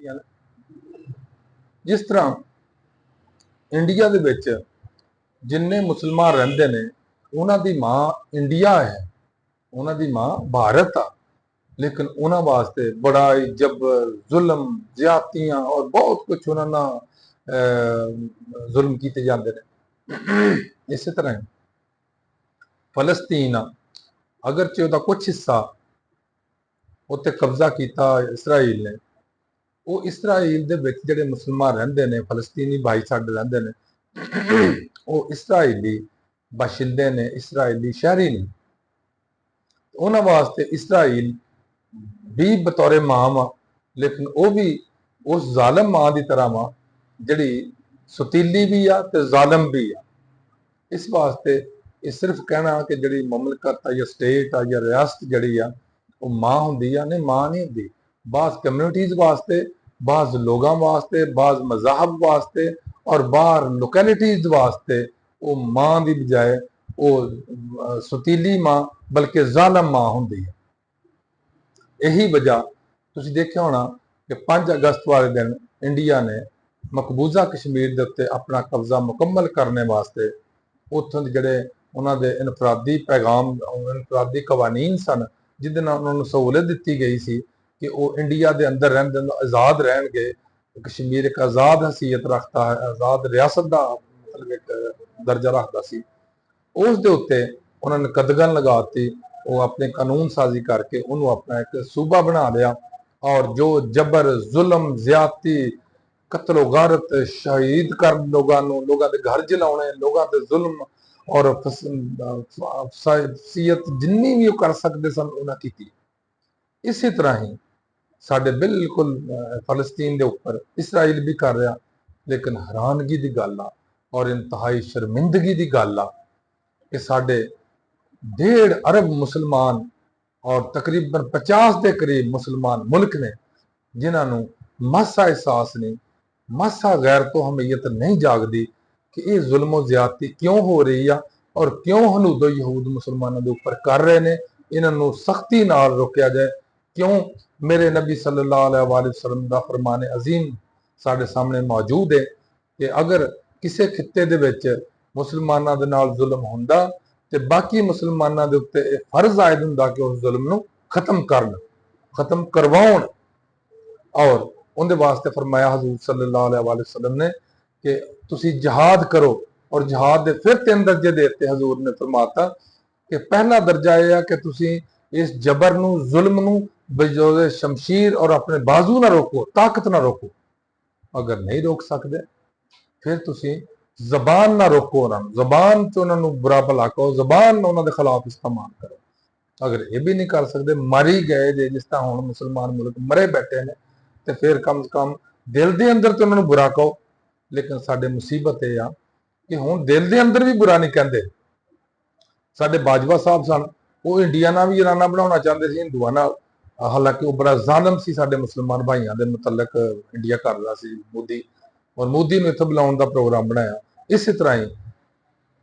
कीतियां ने। जिस तरह इंडिया दे विच जिन्ने मुसलमान रहिंदे ने उन्हां दी मां इंडिया है, उन्हां दी मां भारत आ, लेकिन उन्हां वास्ते बड़ाई जबर जुल्म ज्यादतियां और बहुत कुछ उन्हां नाल जुल्म कीते जांदे ने। इस तरह फलस्तीन अगरचे उहदा कुछ हिस्सा उत्ते कब्जा किया इसराइल ने, वो इसराइल दे विच जिहड़े मुसलमान रहिंदे ने फलस्तीनी भाई साडे रहिंदे ने वो इसराइली बाशिंदे ने, इसराइली शहरी ने। उन्हां वास्ते इसराइल भी बतौरे मां वा, लेकिन वो भी उस जालम मां की तरह वा जिहड़ी सुतीली भी आ ते जालम भी आ। इस वास्ते ये सिर्फ कहना कि जिहड़ी मुमलकत आ या स्टेट आ या रियासत जिहड़ी आ वो मां हुंदी आ, नहीं मां नहीं हुंदी। बाज़ कम्यूनिटीज़ वास्ते, बाज़ लोगों वास्ते, बाज़ मज़ाहब वास्ते और बाहर लोकेलिटीज़ वास्ते वो मां की बजाय वो सुतीली मां बल्कि जालम मां हुंदी है। यही वजह तुसीं देखिया होना कि 5 अगस्त वाले दिन इंडिया ने मकबूजा कश्मीर के उत्ते अपना कब्जा मुकम्मल करने वास्ते उत्थों दे जिहड़े उन्हां दे इनफरादी पैगाम इनफरादी कवानीन सन जिहदे नाल उन्हां नूं सहूलत दी गई सी कि वो इंडिया के अंदर रहंदे आज़ाद रहणगे। कश्मीर एक आज़ाद हैसीयत रखता है, आज़ाद रियासत का मतलब एक दर्जा रखता सी। उस दे उत्ते उन्होंने कदगन लगाती, वो अपने कानून साजी करके उन्होंने अपना एक सूबा बना लिया और जो जबर जुल्म ज्यादती कत्लो गारत शहीद कर लोगों के घर जलाने, लोगों के जुल्म और फसीयत जिन्नी भी कर सकते सन उन्हें की। इसी तरह ही साडे बिल्कुल फलस्तीन के उपर इसराइल भी कर रहा, लेकिन हैरानगी की गल आ और इंतहाई शर्मिंदगी की गल आ कि साडे 1.5 अरब मुसलमान और तकरीबन 50 के करीब मुसलमान मुल्क ने जिन्होंने मासा एहसास नहीं, मासा गैर तो हमीयत नहीं जागती कि ये जुल्म ज्यादती क्यों हो रही है और क्यों हनूदो यहूद मुसलमानों के उपर कर रहे हैं। इन्हों सख्ती नाल रोकया जाए। क्यों मेरे नबी सल्लल्लाहु अलैहि वसल्लम का फरमान अजीम साढ़े सामने मौजूद है कि अगर किसी खिते दे विच मुसलमानों के नाल जुल्म हुंदा ते बाकी मुसलमानों के उत्ते फर्ज आयद हुंदा कि उस जुल्म नूं खत्म करन, खत्म करवाउण। और उनके वास्ते फरमाया हजूर सल्लल्लाहु अलैहि वसल्लम ने कि तुसी जहाद करो और जहाद के फिर 3 दर्जे देते। हजूर ने फरमाता कि पहला दर्जा यह है कि तुसी इस जबर नूं जुल्म नूं बजोरे शमशीर और अपने बाजू ना रोको, ताकत ना रोको। अगर नहीं रोक सकते फिर तुसी जबान ना रोको, उन्होंने जबान च उन्होंने बुरा भला कहो, जबान उन्होंने खिलाफ इस्तेमाल करो। अगर यह भी नहीं कर सकते, मरी गए जे जिस तरह हुण मुसलमान मुल्क मरे बैठे ने, तो फिर कम से कम दिल के अंदर तो उन्होंने बुरा कहो। लेकिन साडे मुसीबत यह आ कि हुण दिल के अंदर भी बुरा नहीं कहते। साडे बाजवा साहब सन, वो इंडिया ना भी ईराना बनाना चाहते थे हिंदुओं नाल, हालांकि वो बड़ा जालम सी साडे मुसलमान भाइयों के मुतलक इंडिया कर रहा सी मोदी, और मोदी ने इत्थे बुलाउण दा प्रोग्राम बनाया। इस तरह ही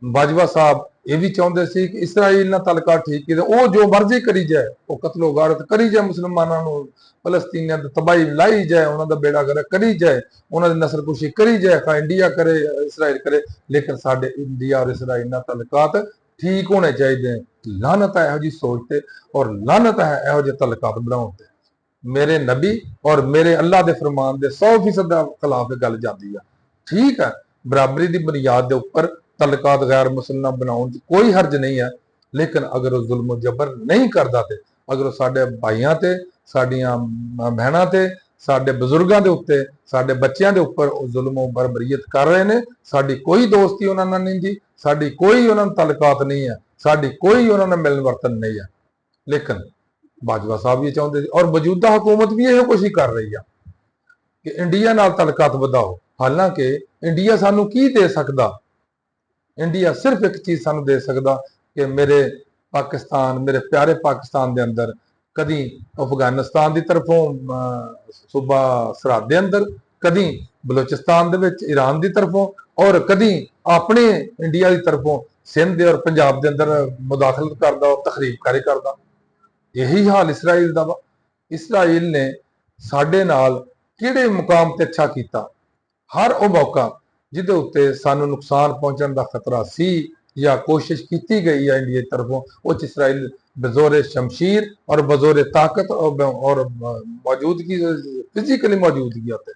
बाजवा साहब ये भी चाहते थे कि इसराइल ना तलका ठीक है, वो जो मर्जी करी जाए, वो कतलो गारत करी जाए, मुसलमानों फलस्तीनियों की तबाही लाई जाए, उन्होंने बेड़ा गर्क करी जाए, उन्होंने नस्लकुशी करी जाए, खा इंडिया करे इसराइल करे, लेकिन साडे इंडिया और इसराइल ना तलकात ठीक होने चाहिए। लानत है यहो सोचते और लानत है यहो तलकात बनाउण। मेरे नबी और मेरे अल्लाह के फरमान के 100% खिलाफ गल जाती है। ठीक है, बराबरी की बुनियाद के उपर तलकात गैर मुसलमान बनाने की कोई हर्ज नहीं है, लेकिन अगर वह जुल्म जबर नहीं करता, अगर साडे भाइयों ते साडियां बहनों ते साडे बजुर्गों के उत्ते साडे बच्चों के उपर जुल्म बरबरीयत कर रहे हैं, साडी कोई दोस्ती उन्हां नाल नहीं जी, साडी कोई उन्हां नाल तलकात नहीं है, साडी कोई उन्हां नाल मिलन वर्तन नहीं है। लेकिन बाजवा साहब ये चाहते थे और मौजूदा हुकूमत भी यही कुछ ही कर रही है कि इंडिया नाल तलकात वधाओ। हालांकि इंडिया सानू की दे सकता, इंडिया सिर्फ एक चीज सानू दे सकता कि मेरे पाकिस्तान, मेरे प्यारे पाकिस्तान के अंदर कदी अफगानिस्तान की तरफों सूबा सरहद के अंदर, कदी बलोचिस्तान दे विच ईरान की तरफों, और कदी अपने इंडिया की तरफों सिंध और पंजाब के अंदर मुदाखलत करता और तखरीबकारी करता। यही हाल इसराइल का वा। इसराइल ने साडे नाल ਕਿਹੜੇ ਮੁਕਾਮ ਤੇ ਅੱਛਾ ਕੀਤਾ। ਹਰ ਉਹ ਮੌਕਾ ਜਿਹਦੇ ਉੱਤੇ ਸਾਨੂੰ ਨੁਕਸਾਨ ਪਹੁੰਚਣ ਦਾ ਖਤਰਾ ਸੀ ਜਾਂ ਕੋਸ਼ਿਸ਼ ਕੀਤੀ ਗਈ ਹੈ ਇੰਡੀਆ ਦੀ ਤਰਫੋਂ, ਉਹ 'ਚ ਇਸਰਾइल बजोर शमशीर और बजोर ताकत और मौजूदगी फिजिकली मौजूदगी ਉੱਤੇ।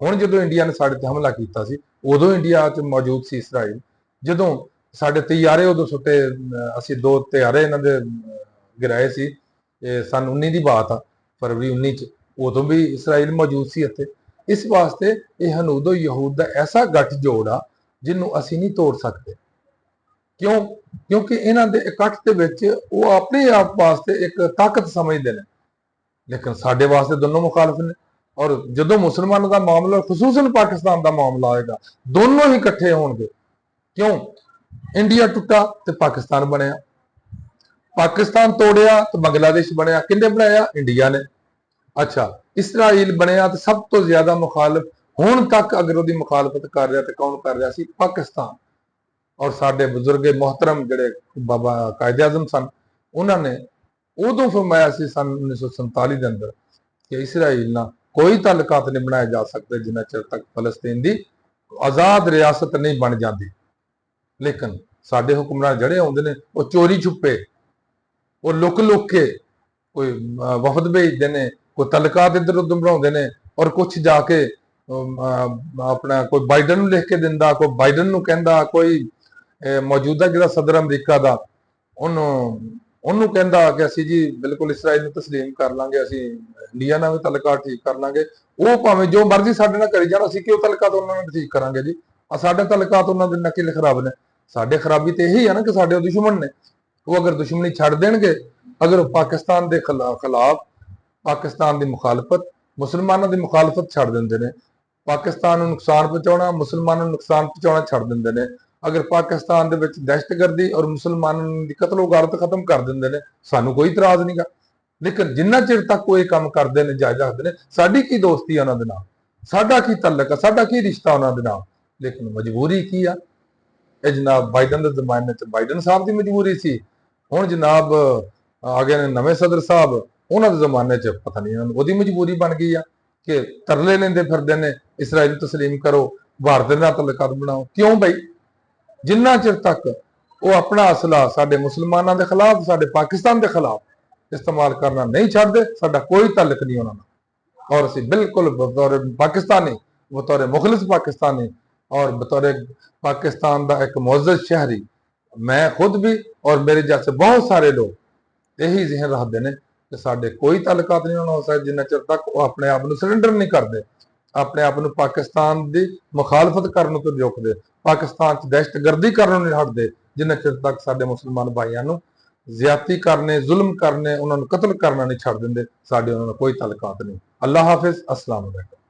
ਹੁਣ ਜਦੋਂ ਇੰਡੀਆ ਨੇ ਸਾਡੇ ਤੇ ਹਮਲਾ ਕੀਤਾ ਸੀ, ਉਦੋਂ ਇੰਡੀਆ 'ਚ ਮੌਜੂਦ ਸੀ ਇਸਰਾइल। ਜਦੋਂ ਸਾਡੇ ਤਿਆਰੇ ਉਦੋਂ ਸੁੱਟੇ, ਅਸੀਂ 2 ਤਿਆਰੇ ਇਹਨਾਂ ਦੇ ਗਿਰਾਏ ਸੀ। ਇਹ ਸਨ 19 ਦੀ ਬਾਤ ਆ, ਫਰਵਰੀ 19 ਚ। ਉਦੋਂ ਵੀ ਇਸਰਾइल ਮੌਜੂਦ ਸੀ ਇੱਥੇ। ਇਸ ਵਾਸਤੇ ਇਹ ਹਨੂਦੋ ਯਹੂਦ ਦਾ ਐਸਾ ਗੱਠਜੋੜ ਆ ਜਿਹਨੂੰ ਅਸੀਂ ਨਹੀਂ ਤੋੜ ਸਕਦੇ। ਕਿਉਂ? ਕਿਉਂਕਿ ਇਹਨਾਂ ਦੇ ਇਕੱਠ ਦੇ ਵਿੱਚ ਉਹ ਆਪਣੇ ਆਪ ਵਾਸਤੇ ਇੱਕ ਤਾਕਤ ਸਮਝਦੇ ਨੇ, ਲੇਕਿਨ ਸਾਡੇ ਵਾਸਤੇ ਦੋਨੋਂ ਮੁਖਾਲਫ ਨੇ। ਔਰ ਜਦੋਂ ਮੁਸਲਮਾਨਾਂ ਦਾ ਮਾਮਲਾ, ਖੁਸੂਸਨ ਪਾਕਿਸਤਾਨ ਦਾ ਮਾਮਲਾ ਆਏਗਾ, ਦੋਨੋਂ ਹੀ ਇਕੱਠੇ ਹੋਣਗੇ। ਕਿਉਂ? ਇੰਡੀਆ ਟੁੱਟਾ ਤੇ ਪਾਕਿਸਤਾਨ ਬਣਿਆ, ਪਾਕਿਸਤਾਨ ਤੋੜਿਆ ਤੇ ਬੰਗਲਾदेश ਬਣਿਆ। ਕਿੰਨੇ ਬਣਾਇਆ? ਇੰਡੀਆ ਨੇ। ਅੱਛਾ, ਇਸਰਾइल ਬਣਿਆ ਤੇ ਸਭ ਤੋਂ ਜ਼ਿਆਦਾ ਮੁਖਾਲਫ ਹੁਣ ਤੱਕ ਅਗਰ ਉਹਦੀ ਮੁਖਾਲਫਤ ਕਰ ਰਿਹਾ ਤੇ ਕੌਣ ਕਰ ਰਿਹਾ ਸੀ? ਪਾਕਿਸਤਾਨ। ਔਰ ਸਾਡੇ ਬਜ਼ੁਰਗ ਮੁਹਤਰਮ ਜਿਹੜੇ ਬਾਬਾ ਕਾਇਦੇ ਆਜ਼ਮ ਸਨ, ਉਹਨਾਂ ਨੇ ਉਦੋਂ ਫਰਮਾਇਆ ਸੀ ਸਨ 1947 ਦੇ ਅੰਦਰ ਕਿ ਇਸਰਾइल ਨਾਲ ਕੋਈ ਤਾਲੁਕਾਤ ਨਹੀਂ ਬਣਾਏ ਜਾ ਸਕਦੇ ਜਿੰਨਾ ਚਿਰ ਤੱਕ ਫਲਸਤੀਨ ਦੀ ਆਜ਼ਾਦ ਰਿਆਸਤ ਨਹੀਂ ਬਣ ਜਾਂਦੀ। ਲੇਕਿਨ ਸਾਡੇ ਹੁਕਮਰਾਨ ਜਿਹੜੇ ਆਉਂਦੇ ਨੇ, ਉਹ ਚੋਰੀ ਛੁਪੇ, ਉਹ ਲੁਕ ਕੇ ਕੋਈ ਵਫਦ ਭੇਜਦੇ ਨੇ, ਕੋਈ ਤਾਲੁਕਾਤ ਇੱਧਰ ਉੱਧਰ ਬਣਾਉਂਦੇ ਨੇ, ਔਰ ਕੁਛ ਜਾ ਕੇ ਆਪਣਾ ਕੋਈ ਬਾਈਡਨ ਨੂੰ ਲਿਖ ਕੇ ਦਿੰਦਾ, ਕੋਈ ਬਾਈਡਨ ਨੂੰ ਕਹਿੰਦਾ, ਕੋਈ ਮੌਜੂਦਾ ਜਿਹੜਾ ਸਦਰ ਅਮਰੀਕਾ ਦਾ ਉਹਨੂੰ ਕਹਿੰਦਾ ਕਿ ਅਸੀਂ ਜੀ ਬਿਲਕੁਲ ਇਸਰਾइल ਨੂੰ ਤਸਲੀਮ ਕਰ ਲਾਂਗੇ, ਅਸੀਂ ਇੰਡੀਆ ਨਾਲ ਵੀ ਤਾਲੁਕਾਤ ਠੀਕ ਕਰ ਲਾਂਗੇ। ਉਹ ਭਾਵੇਂ ਜੋ ਮਰਜ਼ੀ ਸਾਡੇ ਨਾਲ ਕਰੀ ਜਾਣ, ਅਸੀਂ ਕਿਉਂ ਤਾਲੁਕਾਤ ਉਹਨਾਂ ਨਾਲ ਠੀਕ ਕਰਾਂਗੇ ਜੀ? ਸਾਡੇ ਤਾਲੁਕਾਤ ਉਹਨਾਂ ਦੇ ਨਾਲ ਕਿਲੇ ਖਰਾਬ ਨੇ? ਸਾਡੇ ਖਰਾਬੀ ਤੇ ਇਹੀ ਹੈ ਨਾ ਕਿ ਸਾਡੇ ਉਹ ਦੁਸ਼ਮਣ ਨੇ। ਉਹ ਅਗਰ ਦੁਸ਼ਮਣੀ ਛੱਡ ਦੇਣਗੇ, ਅਗਰ ਉਹ ਪਾਕਿਸਤਾਨ ਦੇ ਖਿਲਾਫ, ਪਾਕਿਸਤਾਨ ਦੀ ਮੁਖਾਲਫਤ, ਮੁਸਲਮਾਨਾਂ ਦੀ ਮੁਖਾਲਫਤ ਛੱਡ ਦਿੰਦੇ ਨੇ, ਪਾਕਿਸਤਾਨ ਨੂੰ ਨੁਕਸਾਨ ਪਹੁੰਚਾਉਣਾ, ਮੁਸਲਮਾਨਾਂ ਨੂੰ ਨੁਕਸਾਨ ਪਹੁੰਚਾਉਣਾ ਛੱਡ ਦਿੰਦੇ ਨੇ, ਅਗਰ ਪਾਕਿਸਤਾਨ ਦੇ ਵਿੱਚ ਦਹਿਸ਼ਤਗਰਦੀ ਔਰ ਮੁਸਲਮਾਨਾਂ ਦੀ ਕਤਲ-ਓ-ਗਾਰਤ ਖਤਮ ਕਰ ਦਿੰਦੇ ਨੇ, ਸਾਨੂੰ ਕੋਈ ਇਤਰਾਜ਼ ਨਹੀਂਗਾ। ਲੇਕਿਨ ਜਿੰਨਾ ਚਿਰ ਤੱਕ ਉਹ ਇਹ ਕੰਮ ਕਰਦੇ ਨੇ, ਜਾਇਜ਼ ਰੱਖਦੇ ਨੇ, ਸਾਡੀ ਕੀ ਦੋਸਤੀ ਆ ਉਹਨਾਂ ਦੇ ਨਾਲ, ਸਾਡਾ ਕੀ ਤਲਕ ਆ, ਸਾਡਾ ਕੀ ਰਿਸ਼ਤਾ ਉਹਨਾਂ ਦੇ ਨਾਲ। ਲੇਕਿਨ ਮਜਬੂਰੀ ਕੀ ਆ? ਇਹ ਜਨਾਬ ਬਾਈਡਨ ਦੇ ਜ਼ਮਾਨੇ 'ਚ ਬਾਈਡਨ ਸਾਹਿਬ ਦੀ ਮਜਬੂਰੀ ਸੀ। ਹੁਣ ਜਨਾਬ ਆ ਗਏ ਨੇ ਨਵੇਂ ਸਦਰ ਸਾਹਿਬ, ਉਹਨਾਂ ਦੇ ਜ਼ਮਾਨੇ 'ਚ ਪਤਾ ਨਹੀਂ ਇਹਨਾਂ ਨੂੰ ਉਹਦੀ ਮਜਬੂਰੀ ਬਣ ਗਈ ਆ ਕਿ ਤਰਲੇ ਲੈਂਦੇ ਫਿਰਦੇ ਨੇ ਇਸਰਾइल ਨੂੰ ਤਸਲੀਮ ਕਰੋ, ਭਾਰਤ ਦੇ ਨਾਲ ਤਾਲੁਕਾਤ ਬਣਾਓ। ਕਿਉਂ ਬਈ? ਜਿੰਨਾ ਚਿਰ ਤੱਕ ਉਹ ਆਪਣਾ ਅਸਲਾ ਸਾਡੇ ਮੁਸਲਮਾਨਾਂ ਦੇ ਖਿਲਾਫ, ਸਾਡੇ ਪਾਕਿਸਤਾਨ ਦੇ ਖਿਲਾਫ ਇਸਤੇਮਾਲ ਕਰਨਾ ਨਹੀਂ ਛੱਡਦੇ, ਸਾਡਾ ਕੋਈ ਤਾਲੁਕ ਨਹੀਂ ਉਹਨਾਂ ਨਾਲ। ਔਰ ਅਸੀਂ ਬਿਲਕੁਲ ਬਤੌਰ ਪਾਕਿस्तानी, बतौर मुखलिस पाकिस्तानी और बतौर पाकिस्तान का एक मुअज़्ज़ज़ शहरी, मैं खुद भी और मेरे जैसे बहुत सारे लोग यही ज़हन रखते हैं कि साढ़े कोई ताल्लुकात नहीं होना हो सकता जिन्ना चिर तक वो अपने आप को सरेंडर नहीं करते, अपने आप को पाकिस्तान की मुखालफत करने तो रोकते, पाकिस्तान दहशतगर्दी करने नहीं हटते जिन्ना चिर तक साढ़े मुसलमान भाइयों को ज्यादती करने, जुल्म करने, उन्होंने कतल करना नहीं छड़ देंगे, साढ़े उन्होंने कोई ताल्लुकात नहीं। अल्लाह हाफिज़, अस्सलाम वालेकुम।